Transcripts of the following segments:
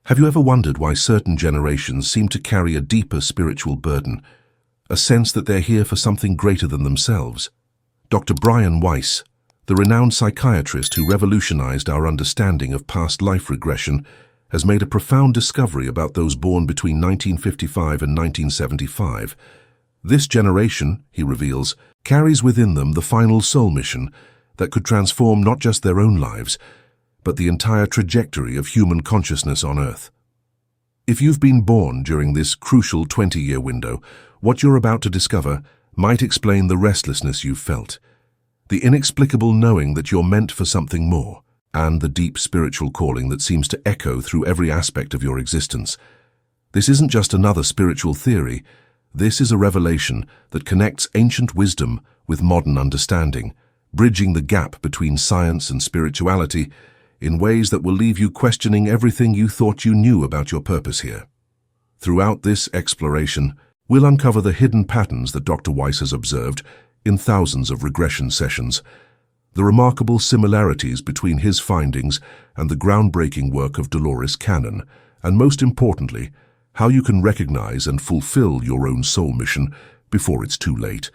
Have you ever wondered why certain generations seem to carry a deeper spiritual burden, a sense that they're here for something greater than themselves? Dr. Brian Weiss, the renowned psychiatrist who revolutionized our understanding of past life regression, has made a profound discovery about those born between 1955 and 1975. This generation, he reveals, carries within them the final soul mission that could transform not just their own lives, but the entire trajectory of human consciousness on Earth. If you've been born during this crucial 20-year window, what you're about to discover might explain the restlessness you've felt, the inexplicable knowing that you're meant for something more, and the deep spiritual calling that seems to echo through every aspect of your existence. This isn't just another spiritual theory. This is a revelation that connects ancient wisdom with modern understanding, bridging the gap between science and spirituality in ways that will leave you questioning everything you thought you knew about your purpose here. Throughout this exploration, we'll uncover the hidden patterns that Dr. Weiss has observed in thousands of regression sessions, the remarkable similarities between his findings and the groundbreaking work of Dolores Cannon, and most importantly, how you can recognize and fulfill your own soul mission before it's too late.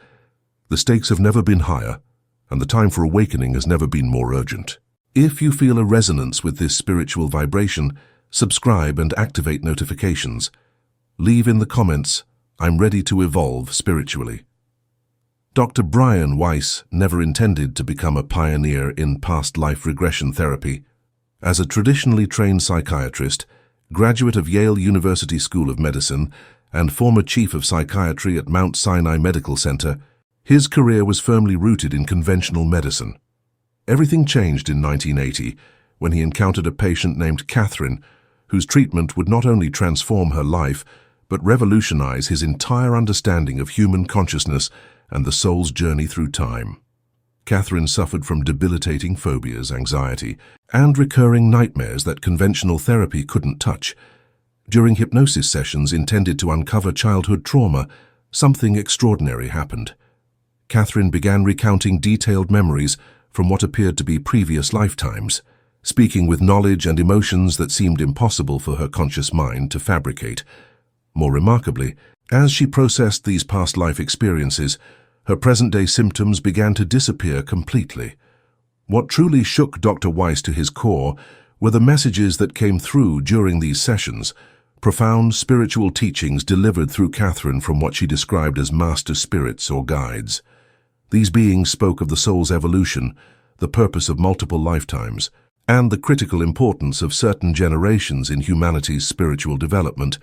The stakes have never been higher, and the time for awakening has never been more urgent. If you feel a resonance with this spiritual vibration, subscribe and activate notifications. Leave in the comments, "I'm ready to evolve spiritually." Dr. Brian Weiss never intended to become a pioneer in past life regression therapy. As a traditionally trained psychiatrist, graduate of Yale University School of Medicine, and former chief of psychiatry at Mount Sinai Medical Center, his career was firmly rooted in conventional medicine. Everything changed in 1980 when he encountered a patient named Catherine, whose treatment would not only transform her life, but revolutionize his entire understanding of human consciousness and the soul's journey through time. Catherine suffered from debilitating phobias, anxiety, and recurring nightmares that conventional therapy couldn't touch. During hypnosis sessions intended to uncover childhood trauma, something extraordinary happened. Catherine began recounting detailed memories from what appeared to be previous lifetimes, speaking with knowledge and emotions that seemed impossible for her conscious mind to fabricate. More remarkably, as she processed these past life experiences, her present-day symptoms began to disappear completely. What truly shook Dr. Weiss to his core were the messages that came through during these sessions, profound spiritual teachings delivered through Catherine from what she described as master spirits or guides. These beings spoke of the soul's evolution, the purpose of multiple lifetimes, and the critical importance of certain generations in humanity's spiritual development.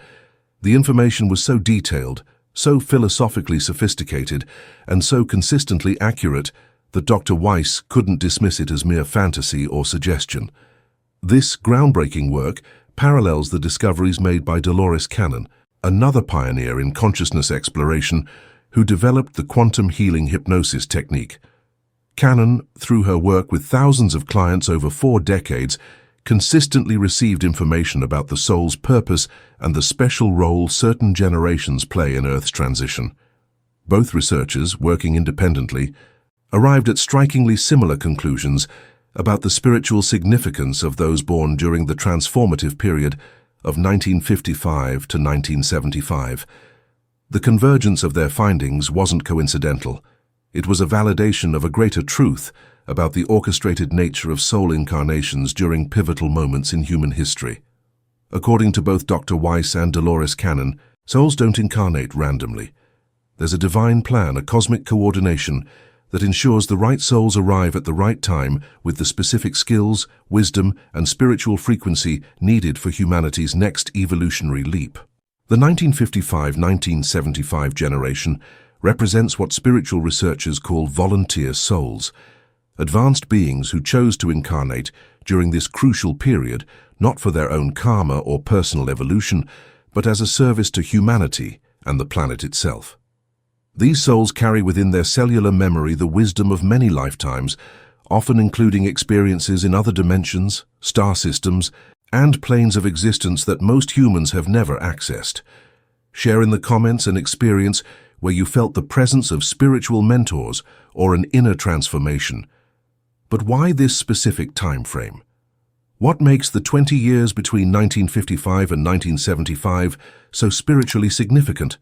The information was so detailed, so philosophically sophisticated, and so consistently accurate that Dr. Weiss couldn't dismiss it as mere fantasy or suggestion. This groundbreaking work parallels the discoveries made by Dolores Cannon, another pioneer in consciousness exploration, who developed the quantum healing hypnosis technique. Cannon, through her work with thousands of clients over 4 decades, consistently received information about the soul's purpose and the special role certain generations play in Earth's transition. Both researchers, working independently, arrived at strikingly similar conclusions about the spiritual significance of those born during the transformative period of 1955 to 1975. The convergence of their findings wasn't coincidental. It was a validation of a greater truth about the orchestrated nature of soul incarnations during pivotal moments in human history. According to both Dr. Weiss and Dolores Cannon, souls don't incarnate randomly. There's a divine plan, a cosmic coordination that ensures the right souls arrive at the right time with the specific skills, wisdom, and spiritual frequency needed for humanity's next evolutionary leap. The 1955-1975 generation represents what spiritual researchers call volunteer souls, advanced beings who chose to incarnate during this crucial period, not for their own karma or personal evolution, but as a service to humanity and the planet itself. These souls carry within their cellular memory the wisdom of many lifetimes, often including experiences in other dimensions, star systems, and planes of existence that most humans have never accessed. Share in the comments an experience where you felt the presence of spiritual mentors or an inner transformation. But why this specific time frame? What makes the 20 years between 1955 and 1975 so spiritually significant?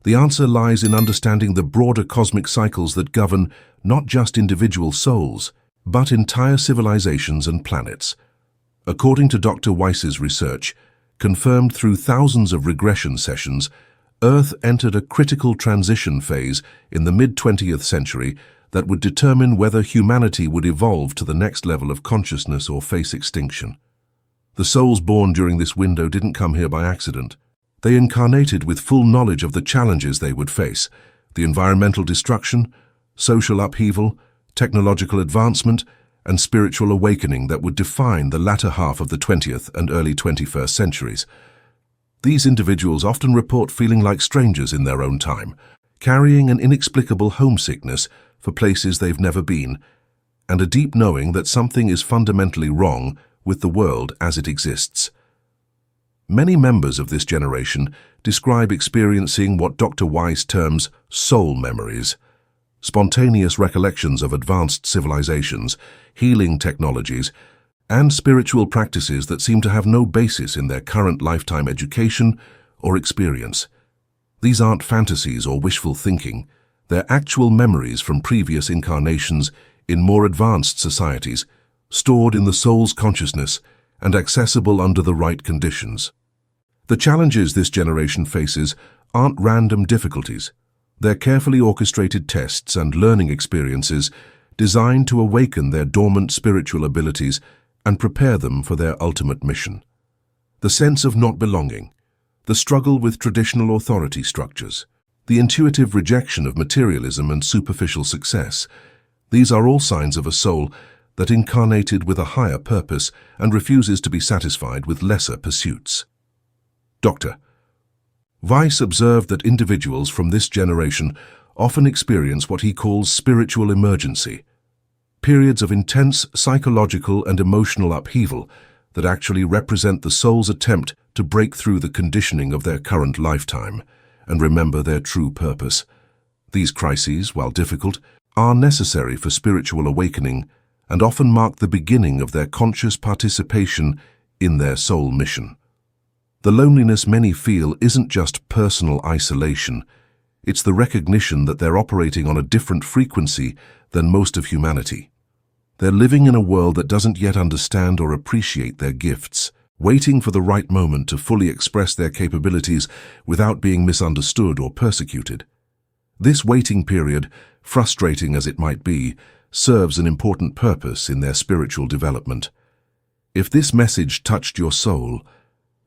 The answer lies in understanding the broader cosmic cycles that govern not just individual souls, but entire civilizations and planets. According to Dr. Weiss's research, confirmed through thousands of regression sessions, Earth entered a critical transition phase in the mid-20th century that would determine whether humanity would evolve to the next level of consciousness or face extinction. The souls born during this window didn't come here by accident. They incarnated with full knowledge of the challenges they would face: the environmental destruction, social upheaval, technological advancement, and spiritual awakening that would define the latter half of the 20th and early 21st centuries. These individuals often report feeling like strangers in their own time, carrying an inexplicable homesickness for places they've never been, and a deep knowing that something is fundamentally wrong with the world as it exists. Many members of this generation describe experiencing what Dr. Weiss terms soul memories, spontaneous recollections of advanced civilizations, healing technologies, and spiritual practices that seem to have no basis in their current lifetime education or experience. These aren't fantasies or wishful thinking. They're actual memories from previous incarnations in more advanced societies, stored in the soul's consciousness and accessible under the right conditions. The challenges this generation faces aren't random difficulties. They're carefully orchestrated tests and learning experiences designed to awaken their dormant spiritual abilities and prepare them for their ultimate mission. The sense of not belonging, the struggle with traditional authority structures, the intuitive rejection of materialism and superficial success, these are all signs of a soul that incarnated with a higher purpose and refuses to be satisfied with lesser pursuits. Dr. Weiss observed that individuals from this generation often experience what he calls spiritual emergency, periods of intense psychological and emotional upheaval that actually represent the soul's attempt to break through the conditioning of their current lifetime and remember their true purpose. These crises, while difficult, are necessary for spiritual awakening and often mark the beginning of their conscious participation in their soul mission. The loneliness many feel isn't just personal isolation. It's the recognition that they're operating on a different frequency than most of humanity. They're living in a world that doesn't yet understand or appreciate their gifts, waiting for the right moment to fully express their capabilities without being misunderstood or persecuted. This waiting period, frustrating as it might be, serves an important purpose in their spiritual development. If this message touched your soul,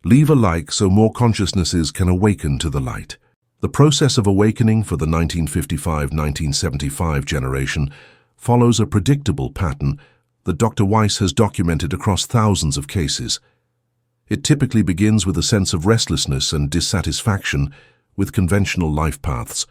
leave a like so more consciousnesses can awaken to the light. The process of awakening for the 1955-1975 generation follows a predictable pattern that Dr. Weiss has documented across thousands of cases. It typically begins with a sense of restlessness and dissatisfaction with conventional life paths,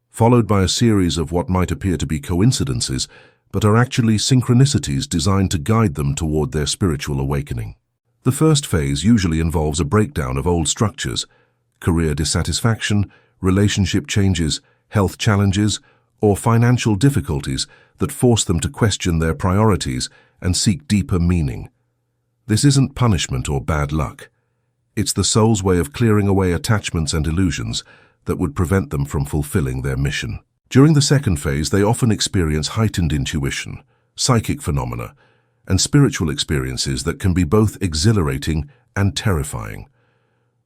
followed by a series of what might appear to be coincidences, but are actually synchronicities designed to guide them toward their spiritual awakening. The first phase usually involves a breakdown of old structures, career dissatisfaction, relationship changes, health challenges, or financial difficulties that force them to question their priorities and seek deeper meaning. This isn't punishment or bad luck. It's the soul's way of clearing away attachments and illusions that would prevent them from fulfilling their mission. During the second phase, they often experience heightened intuition, psychic phenomena, and spiritual experiences that can be both exhilarating and terrifying.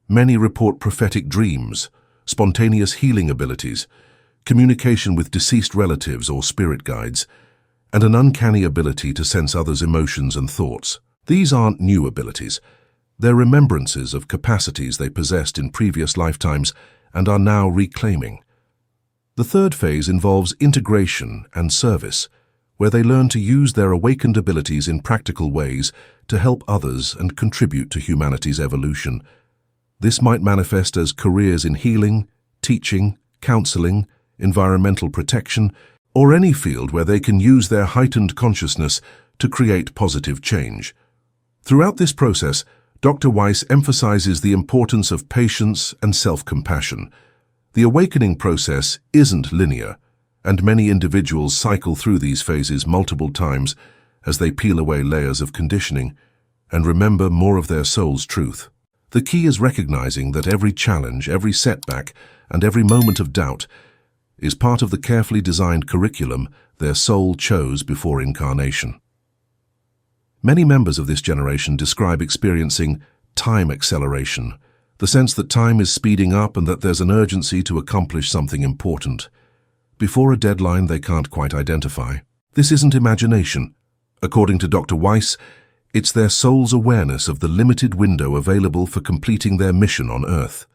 Many report prophetic dreams, spontaneous healing abilities, communication with deceased relatives or spirit guides, and an uncanny ability to sense others' emotions and thoughts. These aren't new abilities. They're remembrances of capacities they possessed in previous lifetimes and are now reclaiming. The third phase involves integration and service, where they learn to use their awakened abilities in practical ways to help others and contribute to humanity's evolution. This might manifest as careers in healing, teaching, counseling, environmental protection, or any field where they can use their heightened consciousness to create positive change. Throughout this process, Dr. Weiss emphasizes the importance of patience and self-compassion. The awakening process isn't linear, and many individuals cycle through these phases multiple times as they peel away layers of conditioning, and remember more of their soul's truth. The key is recognizing that every challenge, every setback, and every moment of doubt is part of the carefully designed curriculum their soul chose before incarnation. Many members of this generation describe experiencing time acceleration, the sense that time is speeding up and that there's an urgency to accomplish something important, before a deadline they can't quite identify. This isn't imagination. According to Dr. Weiss, it's their soul's awareness of the limited window available for completing their mission on Earth.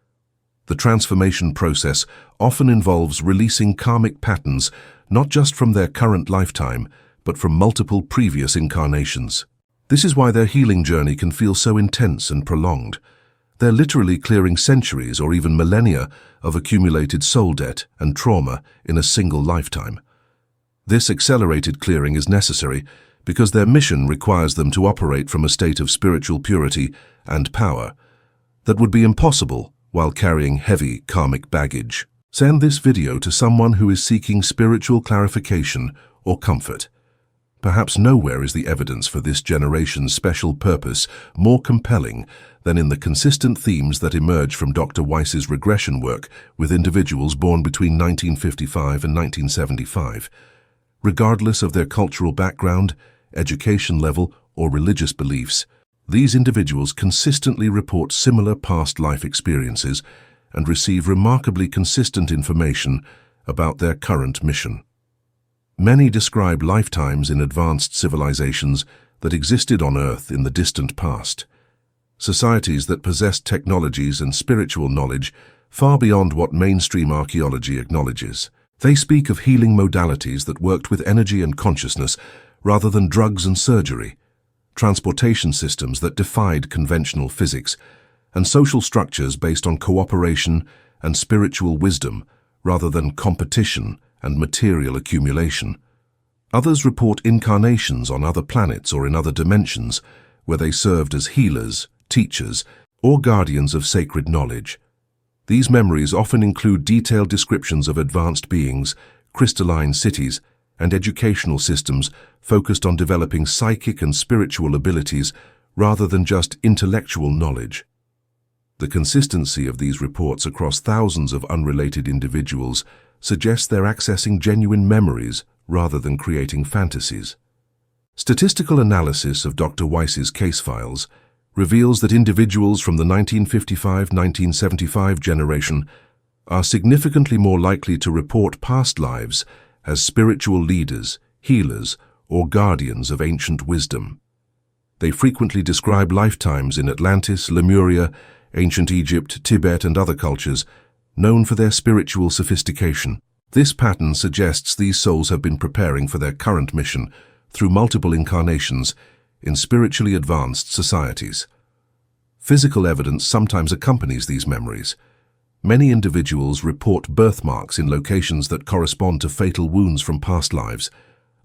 The transformation process often involves releasing karmic patterns not just from their current lifetime, but from multiple previous incarnations. This is why their healing journey can feel so intense and prolonged. They're literally clearing centuries or even millennia of accumulated soul debt and trauma in a single lifetime. This accelerated clearing is necessary because their mission requires them to operate from a state of spiritual purity and power that would be impossible while carrying heavy karmic baggage. Send this video to someone who is seeking spiritual clarification or comfort. Perhaps nowhere is the evidence for this generation's special purpose more compelling than in the consistent themes that emerge from Dr. Weiss's regression work with individuals born between 1955 and 1975. Regardless of their cultural background, education level, or religious beliefs, these individuals consistently report similar past life experiences and receive remarkably consistent information about their current mission. Many describe lifetimes in advanced civilizations that existed on Earth in the distant past, societies that possessed technologies and spiritual knowledge far beyond what mainstream archaeology acknowledges. They speak of healing modalities that worked with energy and consciousness rather than drugs and surgery, transportation systems that defied conventional physics, and social structures based on cooperation and spiritual wisdom rather than competition and material accumulation. Others report incarnations on other planets or in other dimensions where they served as healers, teachers, or guardians of sacred knowledge. These memories often include detailed descriptions of advanced beings, crystalline cities, and educational systems focused on developing psychic and spiritual abilities rather than just intellectual knowledge. The consistency of these reports across thousands of unrelated individuals suggests they're accessing genuine memories rather than creating fantasies. Statistical analysis of Dr. Weiss's case files reveals that individuals from the 1955-1975 generation are significantly more likely to report past lives as spiritual leaders, healers, or guardians of ancient wisdom. They frequently describe lifetimes in Atlantis, Lemuria, ancient Egypt, Tibet, and other cultures, known for their spiritual sophistication. This pattern suggests these souls have been preparing for their current mission through multiple incarnations in spiritually advanced societies. Physical evidence sometimes accompanies these memories. Many individuals report birthmarks in locations that correspond to fatal wounds from past lives,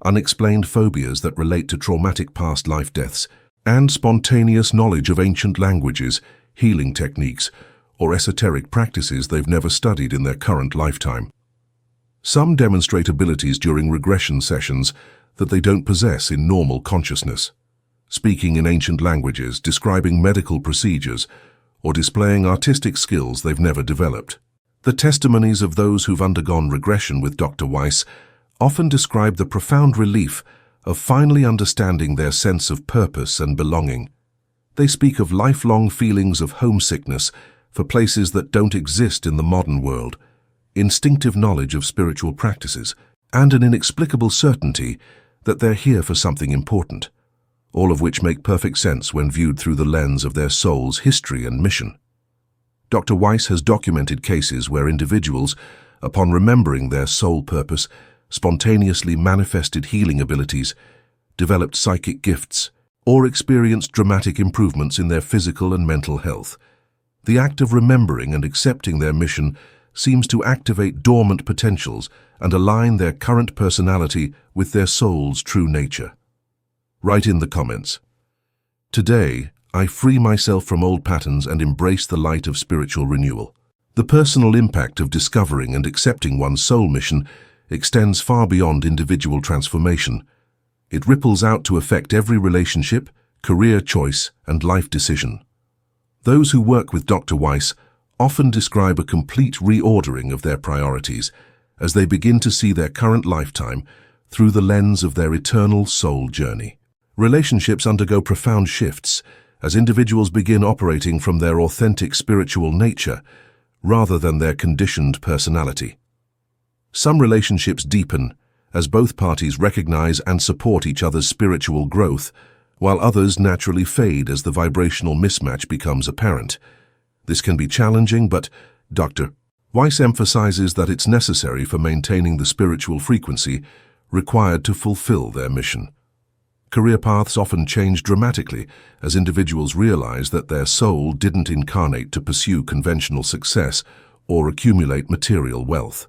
unexplained phobias that relate to traumatic past life deaths, and spontaneous knowledge of ancient languages, healing techniques, or esoteric practices they've never studied in their current lifetime. Some demonstrate abilities during regression sessions that they don't possess in normal consciousness, speaking in ancient languages, describing medical procedures, or displaying artistic skills they've never developed. The testimonies of those who've undergone regression with Dr. Weiss often describe the profound relief of finally understanding their sense of purpose and belonging. They speak of lifelong feelings of homesickness for places that don't exist in the modern world, instinctive knowledge of spiritual practices, and an inexplicable certainty that they're here for something important, all of which make perfect sense when viewed through the lens of their soul's history and mission. Dr. Weiss has documented cases where individuals, upon remembering their soul purpose, spontaneously manifested healing abilities, developed psychic gifts, or experienced dramatic improvements in their physical and mental health. The act of remembering and accepting their mission seems to activate dormant potentials and align their current personality with their soul's true nature. Write in the comments, "Today, I free myself from old patterns and embrace the light of spiritual renewal." The personal impact of discovering and accepting one's soul mission extends far beyond individual transformation. It ripples out to affect every relationship, career choice, and life decision. Those who work with Dr. Weiss often describe a complete reordering of their priorities as they begin to see their current lifetime through the lens of their eternal soul journey. Relationships undergo profound shifts as individuals begin operating from their authentic spiritual nature rather than their conditioned personality. Some relationships deepen as both parties recognize and support each other's spiritual growth, while others naturally fade as the vibrational mismatch becomes apparent. This can be challenging, but Dr. Weiss emphasizes that it's necessary for maintaining the spiritual frequency required to fulfill their mission. Career paths often change dramatically as individuals realize that their soul didn't incarnate to pursue conventional success or accumulate material wealth.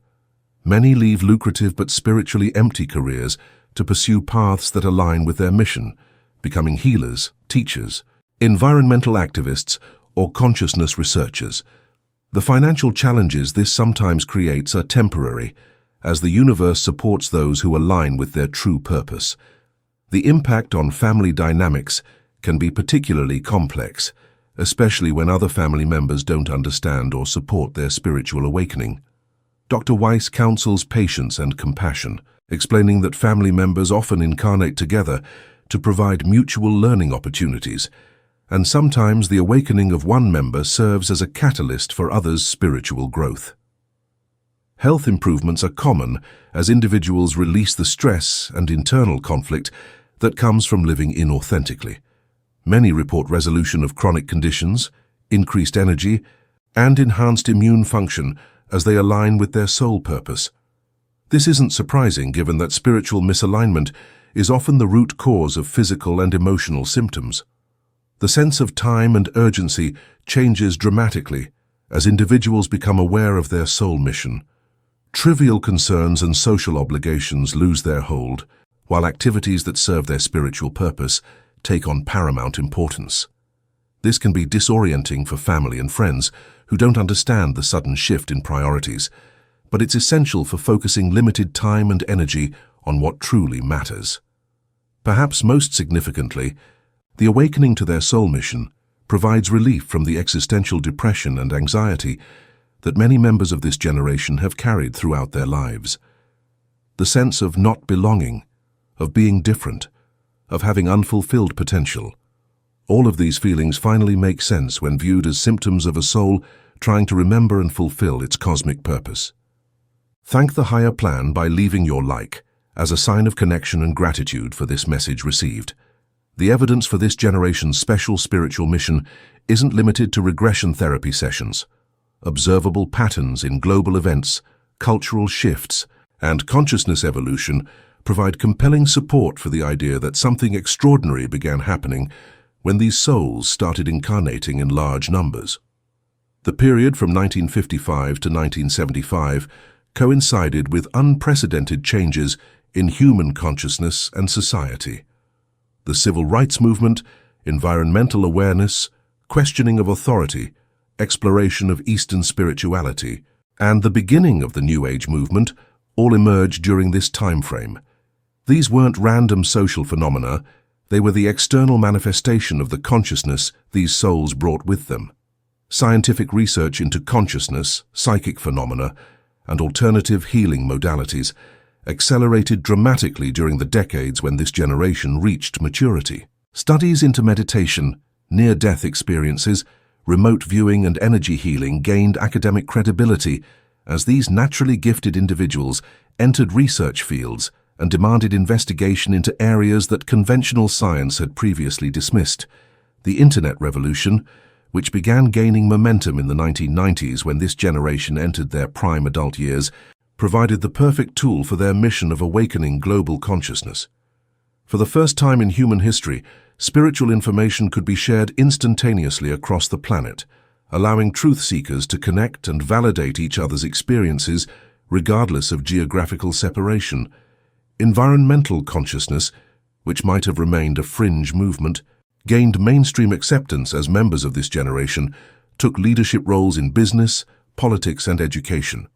Many leave lucrative but spiritually empty careers to pursue paths that align with their mission, becoming healers, teachers, environmental activists, or consciousness researchers. The financial challenges this sometimes creates are temporary, as the universe supports those who align with their true purpose. The impact on family dynamics can be particularly complex, especially when other family members don't understand or support their spiritual awakening. Dr. Weiss counsels patience and compassion, explaining that family members often incarnate together to provide mutual learning opportunities, and sometimes the awakening of one member serves as a catalyst for others' spiritual growth. Health improvements are common as individuals release the stress and internal conflict that comes from living inauthentically. Many report resolution of chronic conditions, increased energy, and enhanced immune function as they align with their soul purpose. This isn't surprising given that spiritual misalignment is often the root cause of physical and emotional symptoms. The sense of time and urgency changes dramatically as individuals become aware of their soul mission. Trivial concerns and social obligations lose their hold, while activities that serve their spiritual purpose take on paramount importance. This can be disorienting for family and friends who don't understand the sudden shift in priorities, but it's essential for focusing limited time and energy on what truly matters. Perhaps most significantly, the awakening to their soul mission provides relief from the existential depression and anxiety that many members of this generation have carried throughout their lives. The sense of not belonging, of being different, of having unfulfilled potential. All of these feelings finally make sense when viewed as symptoms of a soul trying to remember and fulfill its cosmic purpose. Thank the higher plan by leaving your like as a sign of connection and gratitude for this message received. The evidence for this generation's special spiritual mission isn't limited to regression therapy sessions. Observable patterns in global events, cultural shifts, and consciousness evolution provide compelling support for the idea that something extraordinary began happening when these souls started incarnating in large numbers. The period from 1955 to 1975 coincided with unprecedented changes in human consciousness and society. The civil rights movement, environmental awareness, questioning of authority, exploration of Eastern spirituality, and the beginning of the New Age movement all emerged during this time frame. These weren't random social phenomena, they were the external manifestation of the consciousness these souls brought with them. Scientific research into consciousness, psychic phenomena, and alternative healing modalities accelerated dramatically during the decades when this generation reached maturity. Studies into meditation, near-death experiences, remote viewing and energy healing gained academic credibility as these naturally gifted individuals entered research fields and demanded investigation into areas that conventional science had previously dismissed. The Internet revolution, which began gaining momentum in the 1990s when this generation entered their prime adult years, provided the perfect tool for their mission of awakening global consciousness. For the first time in human history, spiritual information could be shared instantaneously across the planet, allowing truth seekers to connect and validate each other's experiences regardless of geographical separation. Environmental consciousness, which might have remained a fringe movement, gained mainstream acceptance as members of this generation took leadership roles in business, politics, and education.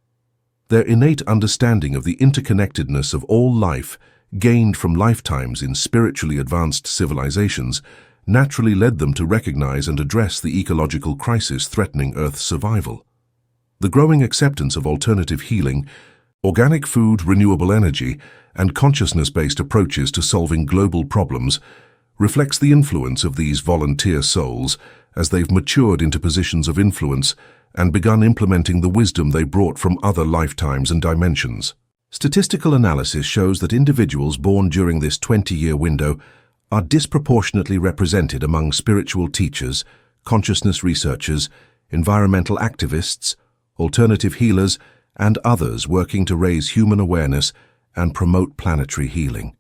Their innate understanding of the interconnectedness of all life, gained from lifetimes in spiritually advanced civilizations, naturally led them to recognize and address the ecological crisis threatening Earth's survival. The growing acceptance of alternative healing, organic food, renewable energy, and consciousness-based approaches to solving global problems reflects the influence of these volunteer souls as they've matured into positions of influence and begun implementing the wisdom they brought from other lifetimes and dimensions. Statistical analysis shows that individuals born during this 20-year window are disproportionately represented among spiritual teachers, consciousness researchers, environmental activists, alternative healers, and others working to raise human awareness and promote planetary healing.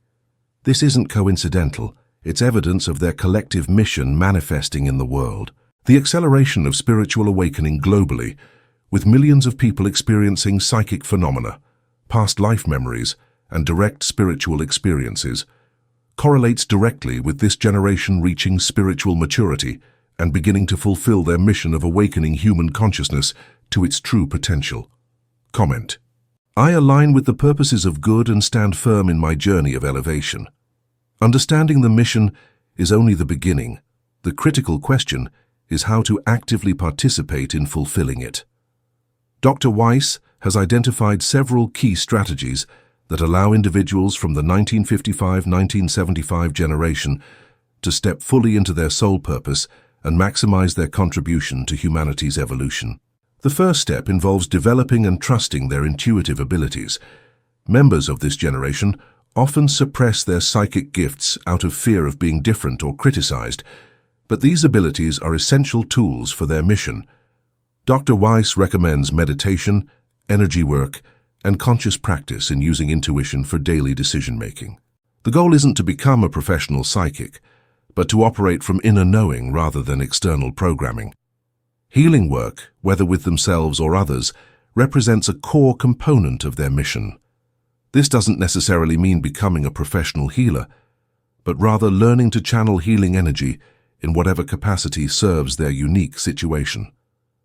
This isn't coincidental. It's evidence of their collective mission manifesting in the world. The acceleration of spiritual awakening globally, with millions of people experiencing psychic phenomena, past life memories, and direct spiritual experiences, correlates directly with this generation reaching spiritual maturity and beginning to fulfill their mission of awakening human consciousness to its true potential. Comment. I align with the purposes of good and stand firm in my journey of elevation. Understanding the mission is only the beginning. The critical question is how to actively participate in fulfilling it. Dr. Weiss has identified several key strategies that allow individuals from the 1955-1975 generation to step fully into their soul purpose and maximize their contribution to humanity's evolution. The first step involves developing and trusting their intuitive abilities. Members of this generation often suppress their psychic gifts out of fear of being different or criticized, but these abilities are essential tools for their mission. Dr. Weiss recommends meditation, energy work, and conscious practice in using intuition for daily decision-making. The goal isn't to become a professional psychic, but to operate from inner knowing rather than external programming. Healing work, whether with themselves or others, represents a core component of their mission. This doesn't necessarily mean becoming a professional healer, but rather learning to channel healing energy in whatever capacity serves their unique situation.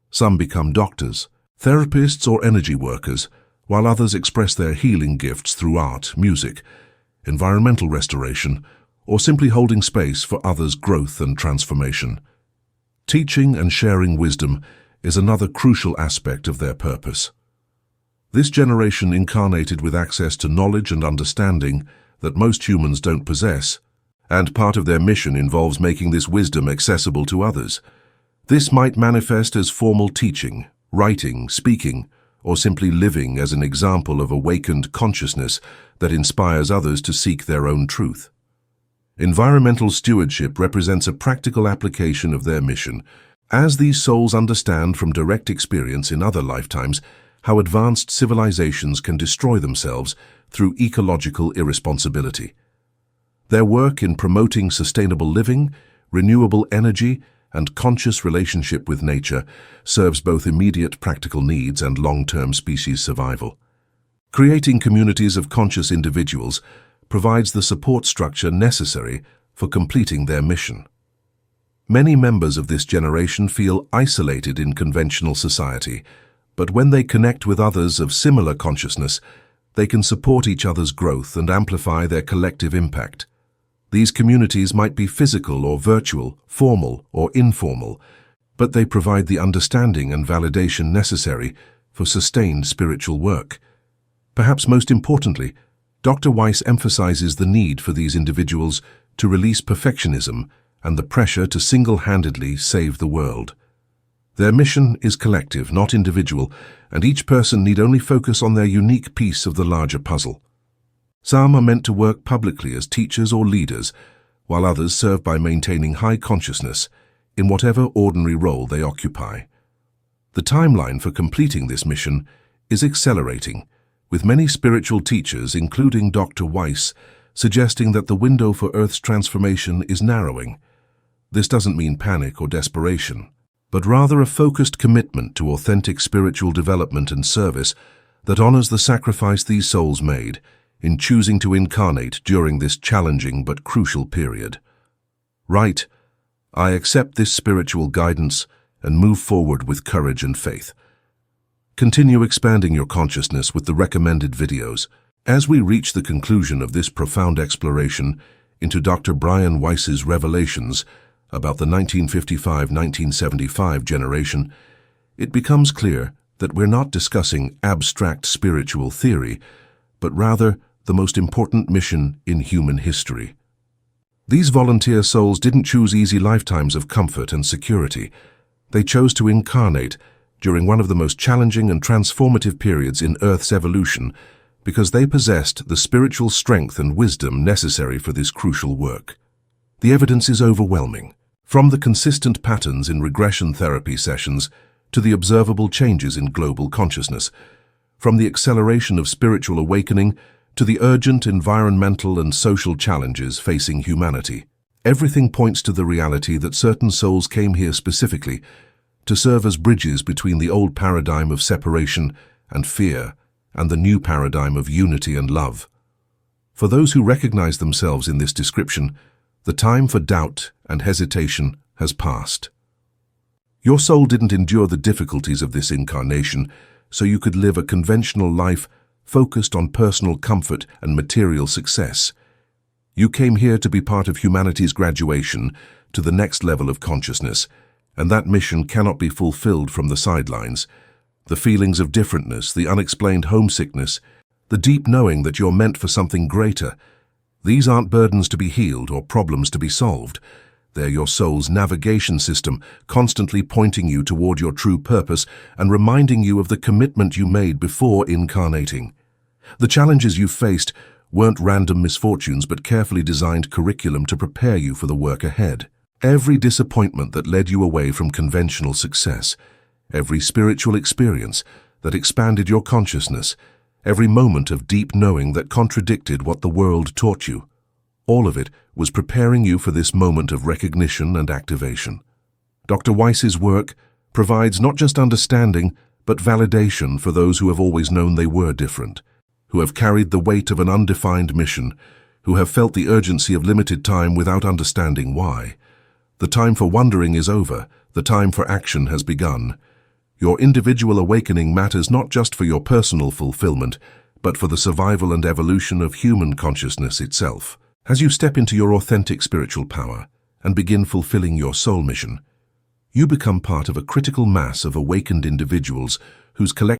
Some become doctors, therapists, or energy workers, while others express their healing gifts through art, music, environmental restoration, or simply holding space for others' growth and transformation. Teaching and sharing wisdom is another crucial aspect of their purpose. This generation incarnated with access to knowledge and understanding that most humans don't possess, and part of their mission involves making this wisdom accessible to others. This might manifest as formal teaching, writing, speaking, or simply living as an example of awakened consciousness that inspires others to seek their own truth. Environmental stewardship represents a practical application of their mission, as these souls understand from direct experience in other lifetimes how advanced civilizations can destroy themselves through ecological irresponsibility. Their work in promoting sustainable living, renewable energy, and conscious relationship with nature serves both immediate practical needs and long-term species survival. Creating communities of conscious individuals provides the support structure necessary for completing their mission. Many members of this generation feel isolated in conventional society, but when they connect with others of similar consciousness, they can support each other's growth and amplify their collective impact. These communities might be physical or virtual, formal or informal, but they provide the understanding and validation necessary for sustained spiritual work. Perhaps most importantly, Dr. Weiss emphasizes the need for these individuals to release perfectionism and the pressure to single-handedly save the world. Their mission is collective, not individual, and each person need only focus on their unique piece of the larger puzzle. Some are meant to work publicly as teachers or leaders, while others serve by maintaining high consciousness in whatever ordinary role they occupy. The timeline for completing this mission is accelerating, with many spiritual teachers, including Dr. Weiss, suggesting that the window for Earth's transformation is narrowing. This doesn't mean panic or desperation, but rather a focused commitment to authentic spiritual development and service that honors the sacrifice these souls made in choosing to incarnate during this challenging but crucial period. Right, I accept this spiritual guidance and move forward with courage and faith. Continue expanding your consciousness with the recommended videos. As we reach the conclusion of this profound exploration into Dr. Brian Weiss's revelations, about the 1955-1975 generation, it becomes clear that we're not discussing abstract spiritual theory, but rather the most important mission in human history. These volunteer souls didn't choose easy lifetimes of comfort and security. They chose to incarnate during one of the most challenging and transformative periods in Earth's evolution because they possessed the spiritual strength and wisdom necessary for this crucial work. The evidence is overwhelming, from the consistent patterns in regression therapy sessions to the observable changes in global consciousness, from the acceleration of spiritual awakening to the urgent environmental and social challenges facing humanity. Everything points to the reality that certain souls came here specifically to serve as bridges between the old paradigm of separation and fear and the new paradigm of unity and love. For those who recognize themselves in this description, the time for doubt and hesitation has passed. Your soul didn't endure the difficulties of this incarnation so you could live a conventional life focused on personal comfort and material success. You came here to be part of humanity's graduation to the next level of consciousness, and that mission cannot be fulfilled from the sidelines. The feelings of differentness, the unexplained homesickness, the deep knowing that you're meant for something greater, these aren't burdens to be healed or problems to be solved. They're your soul's navigation system, constantly pointing you toward your true purpose and reminding you of the commitment you made before incarnating. The challenges you faced weren't random misfortunes but carefully designed curriculum to prepare you for the work ahead. Every disappointment that led you away from conventional success, every spiritual experience that expanded your consciousness, every moment of deep knowing that contradicted what the world taught you, all of it was preparing you for this moment of recognition and activation. Dr. Weiss's work provides not just understanding, but validation for those who have always known they were different, who have carried the weight of an undefined mission, who have felt the urgency of limited time without understanding why. The time for wondering is over. The time for action has begun. Your individual awakening matters not just for your personal fulfillment, but for the survival and evolution of human consciousness itself. As you step into your authentic spiritual power and begin fulfilling your soul mission, you become part of a critical mass of awakened individuals whose collective